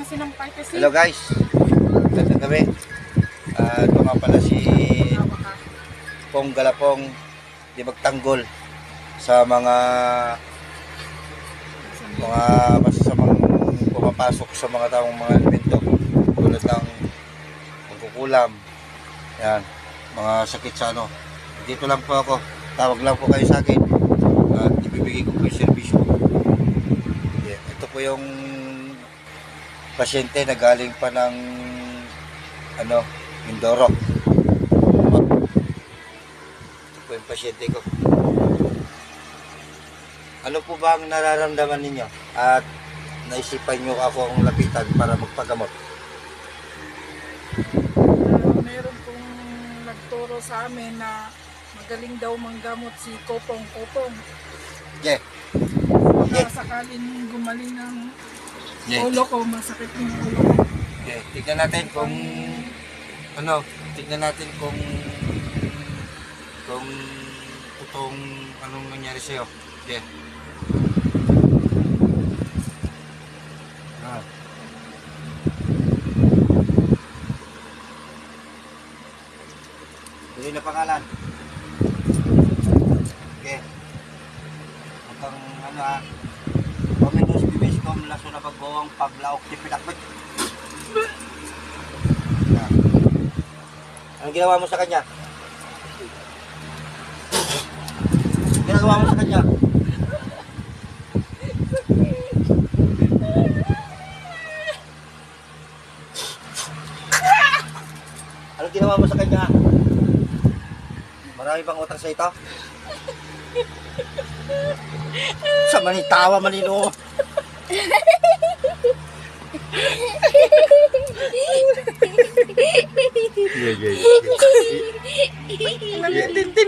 sinampay kasi. Hello guys, gandang gabi. Ito nga pala si Pong Galapong di magtanggol sa mga masasamang pumapasok sa mga taong mga elemento tulad ng pagkukulam, yan, mga sakit sa ano. Dito lang po ako, tawag lang po kayo sa akin at ibibigay ko po yung servisyo. Yeah, ito po yung pasyente na galing pa ng Mindoro. Ito po yung pasyente ko. Ano po ba ang nararamdaman ninyo? At naisipan nyo ako ang lapitan para magpagamot? Meron pong nagturo sa amin na magaling daw manggamot si Kopong. Yeah. Baka sakaling gumaling ng Yeah. ulo ko, masakit yung ulo ko. Okay, tignan natin kung kung totoong anong nangyari sa'yo. Okay. Tuloy na pangalan. Okay. Hanggang Paminos Bibiscom laso na pagbawang paglaok ti pinakbit. Anong ginawa mo sa kanya? Ginagawa mo sa kanya? Anong ginawa mo sa kanya? Marami bang utang sa ito? Sa manitawa manino. Yeah.